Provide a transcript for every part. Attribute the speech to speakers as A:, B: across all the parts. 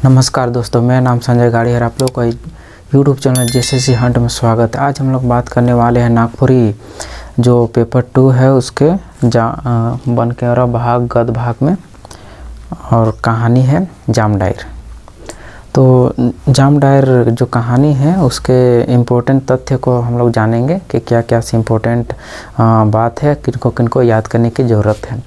A: नमस्कार दोस्तों, मेरा नाम संजय गाड़ी है। आप लोग का यूट्यूब चैनल जेएसएससी हंट में स्वागत है। आज हम लोग बात करने वाले हैं नागपुरी जो पेपर 2 है उसके बनकेवरा भाग गद भाग में, और कहानी है जाम डायर। तो जाम डायर जो कहानी है उसके इम्पोर्टेंट तथ्य को हम लोग जानेंगे कि क्या क्या इम्पोर्टेंट बात है, किनको किनको याद करने की ज़रूरत है।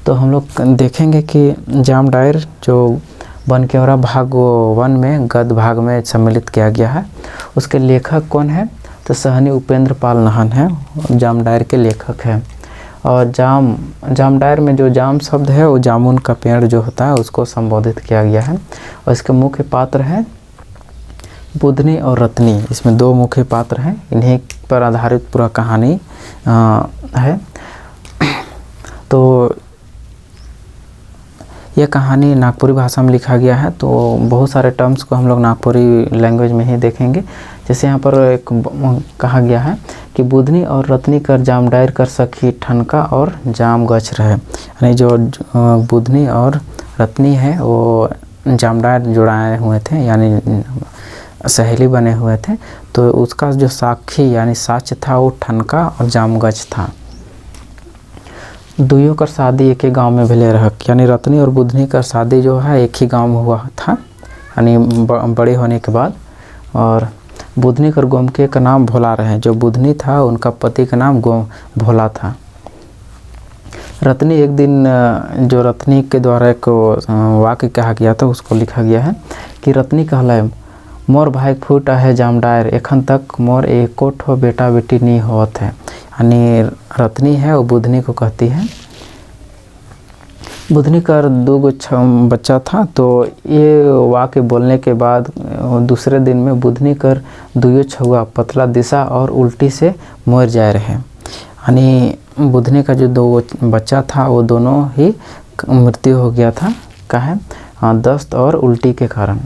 A: तो हम लोग देखेंगे कि जाम डायर जो बनकेवरा भाग 1 में गद भाग में सम्मिलित किया गया है, उसके लेखक कौन है? तो सहनी उपेंद्र पाल नाहन है, जाम डायर के लेखक है। और जाम डायर में जो जाम शब्द है वो जामुन का पेड़ जो होता है उसको संबोधित किया गया है। और इसके मुख्य पात्र हैं बुधनी और रत्नी। इसमें 2 मुख्य पात्र हैं, इन्हीं पर आधारित पूरा कहानी है। तो यह कहानी नागपुरी भाषा में लिखा गया है। तो बहुत सारे टर्म्स को हम लोग नागपुरी लैंग्वेज में ही देखेंगे। जैसे यहाँ पर एक कहा गया है कि बुधनी और रत्नी कर जाम डायर कर सखी ठनका और जाम गछ रहे। यानी जो बुधनी और रत्नी है वो जाम डायर जुड़ाए हुए थे, यानी सहेली बने हुए थे। तो उसका जो साक्षी यानी साक्ष्य था वो ठनका और जाम गछ था। दुइयों का शादी एक ही गांव में भेले रहक, यानी रत्नी और बुधनी का शादी जो है एक ही गांव में हुआ था, यानी बड़े होने के बाद। और बुधनी कर गोमके का नाम भोला रहे। जो बुधनी था उनका पति का नाम भोला था। रत्नी एक दिन जो रत्नी के द्वारा एक वाक्य कहा गया था उसको लिखा गया है कि रत्नी कहला मोर भाई फूट है जाम डायर एखन तक मोर एको ठो बेटा बेटी नहीं होत है। यानी रत्नी है वो बुधनी को कहती है। बुधनी का 2 बच्चा था। तो ये वाक्य बोलने के बाद दूसरे दिन में बुधनी कर 2 छुआ पतला दिशा और उल्टी से मर जाए रहे। यानी बुधनी का जो 2 बच्चा था वो दोनों ही मृत्यु हो गया था। काहे? दस्त और उल्टी के कारण।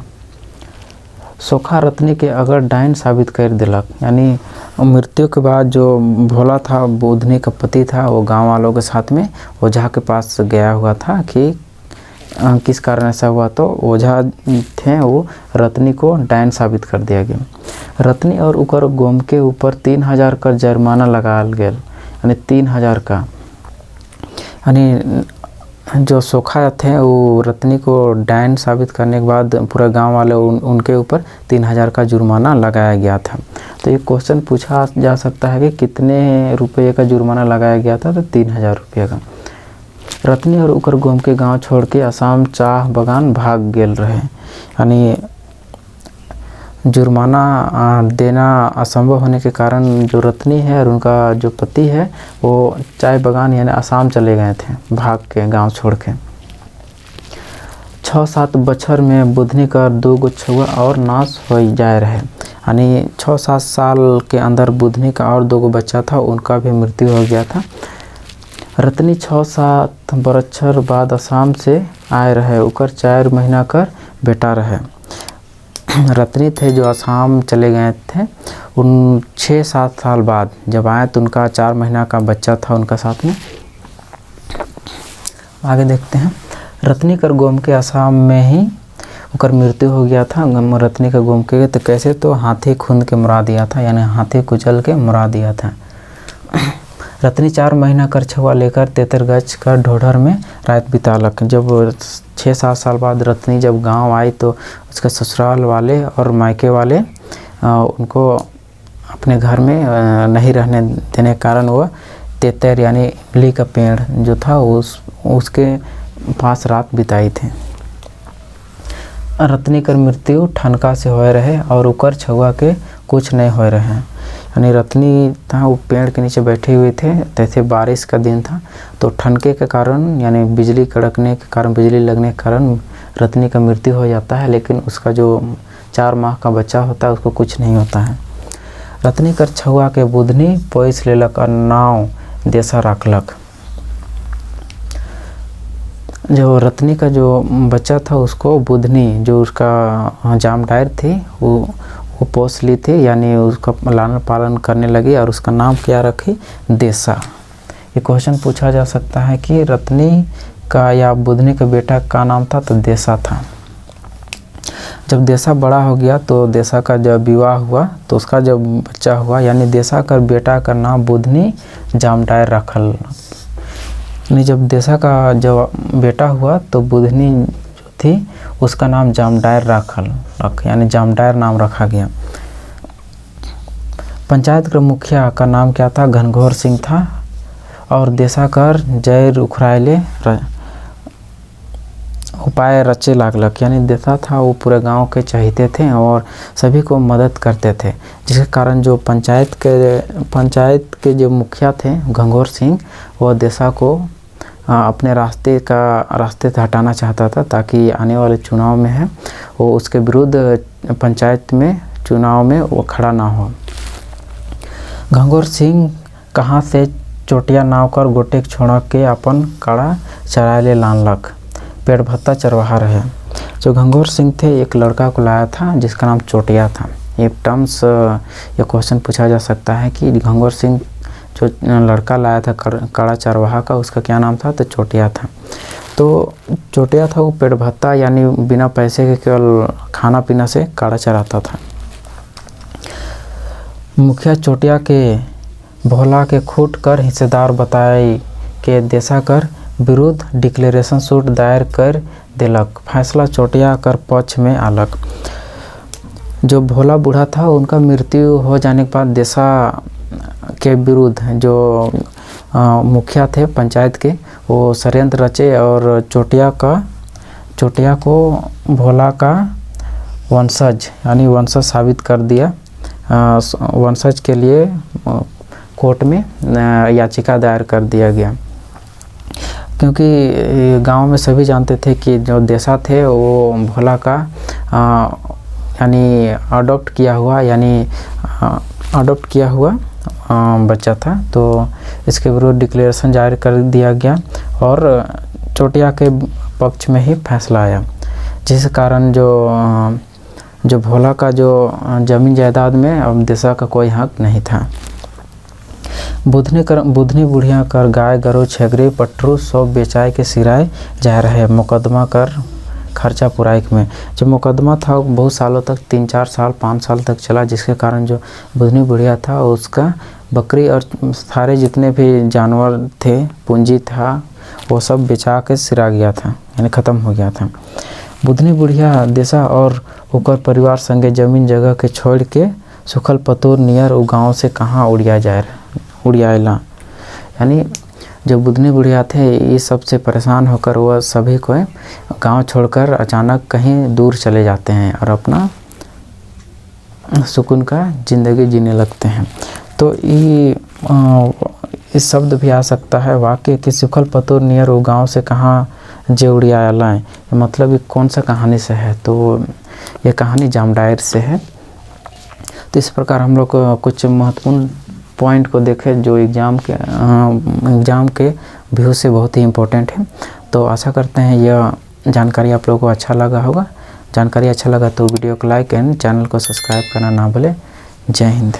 A: सोखा रत्नी के अगर डाइन साबित कर दिलक। यानी मृत्यु के बाद जो भोला था, बुधनी का पति था, वो गांव वालों के साथ में ओझा के पास गया हुआ था कि किस कारण ऐसा हुआ। तो ओझा थे वो रत्नी को डाइन साबित कर दिया गया। रत्नी और उकर गोम के ऊपर 3000 का जुर्माना लगाल गया, यानी 3000 का। यानी जो सोखा थे वो रत्नी को डाइन साबित करने के बाद पूरे गांव वाले उनके ऊपर 3000 का जुर्माना लगाया गया था। तो ये क्वेश्चन पूछा जा सकता है कि कितने रुपये का जुर्माना लगाया गया था? तो 3000 रुपये का। रत्नी और उकर गोम के गांव छोड़ के असम चाह बगान भाग गेल रहे। यानी जुर्माना देना असंभव होने के कारण जो रत्नी है और उनका जो पति है वो चाय बगान यानी असम चले गए थे भाग के, गांव छोड़ के। 6-7 बछर में बुधनी का 2 छुआ और नाश हो जाए रहे। यानी 6-7 साल के अंदर बुधनी का और 2 बच्चा था, उनका भी मृत्यु हो गया था। रत्नी 6-7 बरछर बाद असम से आए रहे, उकर 4 महीना कर बेटा रहे। रत्नी थे जो असम चले गए थे, उन 6-7 साल बाद जब आए तो उनका 4 महीना का बच्चा था उनका साथ में। आगे देखते हैं। रत्नी कर गोम के असम में ही उनकर मृत्यु हो गया था। रत्नी का गोम के तो कैसे? तो हाथी खून के मरा दिया था, यानी हाथी कुचल के मरा दिया था। रत्नी 4 महीना कर छुआ लेकर तेतरगंज का ढोढर में रात बितालक। जब 6-7 साल बाद रत्नी जब गांव आई तो उसके ससुराल वाले और मायके वाले उनको अपने घर में नहीं रहने देने के कारण वह तेतर यानी इमली का पेड़ जो था उसके पास रात बिताई थी। रत्नी कर मृत्यु ठनका से हो रहे और उकर छुआ के कुछ नहीं हो रहे हैं। यानी रत्नी था वो पेड़ के नीचे बैठे हुए थे, जैसे बारिश का दिन था तो ठनके के कारण यानी बिजली कड़कने के कारण, बिजली लगने के कारण रत्नी का मृत्यु हो जाता है। लेकिन उसका जो 4 माह का बच्चा होता है उसको कुछ नहीं होता है। रत्नी कर छुआ के बुधनी पोइस लेलक और नाव देसा रखलक। जो रत्नी का जो बच्चा था उसको बुधनी जो उसका जाम डायर थी वो पोस ली थी, यानी उसका लालन पालन करने लगी और उसका नाम क्या रखी? देसा। ये क्वेश्चन पूछा जा सकता है कि रत्नी का या बुधनी का बेटा का नाम था? तो देसा था। जब देशा बड़ा हो गया तो देशा का जब विवाह हुआ तो उसका जब बच्चा हुआ यानी देशा का बेटा का नाम बुधनी जामडायर रखल। यानी जब देशा का जब बेटा हुआ तो बुधनी जो थी उसका नाम जामडायर यानी जामडायर नाम रखा गया। पंचायत का मुखिया का नाम क्या था? घनघोर सिंह था। और देशाकर जय रुखरायले उपाय रचे लागलक, यानी देशा था वो पूरे गांव के चाहते थे और सभी को मदद करते थे, जिसके कारण जो पंचायत के जो मुखिया थे घनघोर सिंह वो देशा को अपने रास्ते से हटाना चाहता था ताकि आने वाले चुनाव में है वो उसके विरुद्ध पंचायत में चुनाव में वो खड़ा ना हो। घनघोर सिंह कहाँ से चोटिया नाव कर गोटेक छोड़ के अपन काड़ा चरायले लानलक। पेड़ भत्ता चरवाहा रहे। जो घनघोर सिंह थे एक लड़का को लाया था जिसका नाम चोटिया था। ये टर्म्स ये क्वेश्चन पूछा जा सकता है कि घनघोर सिंह जो लड़का लाया था काड़ा चरवाहा का उसका क्या नाम था? तो चोटिया था। तो चोटिया था वो पेड़ भत्ता यानी बिना पैसे के केवल खाना पीना से काड़ा चराता था। मुखिया चोटिया के भोला के खूट कर हिस्सेदार बताए के देशाकर विरुद्ध डिक्लेरेशन सूट दायर कर दिलक। फैसला चोटिया कर पक्ष में आलक। जो भोला बूढ़ा था उनका मृत्यु हो जाने के बाद देशा के विरुद्ध जो मुखिया थे पंचायत के वो षड्यंत्र रचे और चोटिया को भोला का वंशज यानी वंशज साबित कर दिया। वंशज के लिए कोर्ट में याचिका दायर कर दिया गया, क्योंकि गांव में सभी जानते थे कि जो देशा थे वो भोला का यानी अडॉप्ट किया हुआ बच्चा था। तो इसके विरुद्ध डिक्लेरेशन जारी कर दिया गया और चोटिया के पक्ष में ही फैसला आया, जिस कारण जो भोला का जो जमीन जायदाद में अब देशा का कोई हक नहीं था। बुधनी बुढ़िया कर गाय गरु छेगरी पटरू सब बेचाए के सिराए जा रहे मुकदमा कर खर्चा पुराई में। जो मुकदमा था बहुत सालों तक 3-4 साल 5 साल तक चला, जिसके कारण जो बुधनी बुढ़िया था उसका बकरी और सारे जितने भी जानवर थे पूंजी था वो सब बेचा के सिरा गया था यानी ख़त्म हो गया था। बुधनी बुढ़िया देशा और ओकर परिवार संगे जमीन जगह के छोड़ के सुखल पतूर नियर उ गाँव से कहाँ उड़ियाला। यानी जो बुधनी बुढ़िया थे ये सबसे परेशान होकर वह सभी को गांव छोड़कर अचानक कहीं दूर चले जाते हैं और अपना सुकून का ज़िंदगी जीने लगते हैं। तो ये इस शब्द भी आ सकता है वाक्य कि सुखल पतूर नियर वो गाँव से कहाँ जे उड़ियाला है, मतलब ये कौन सा कहानी से है? तो ये कहानी जामडायर से है। तो इस प्रकार हम लोग कुछ महत्वपूर्ण पॉइंट को देखें जो एग्ज़ाम के व्यू से बहुत ही इम्पोर्टेंट है। तो आशा करते हैं यह जानकारी आप लोगों को अच्छा लगा होगा। जानकारी अच्छा लगा तो वीडियो को लाइक एंड चैनल को सब्सक्राइब करना ना भूलें। जय हिंद।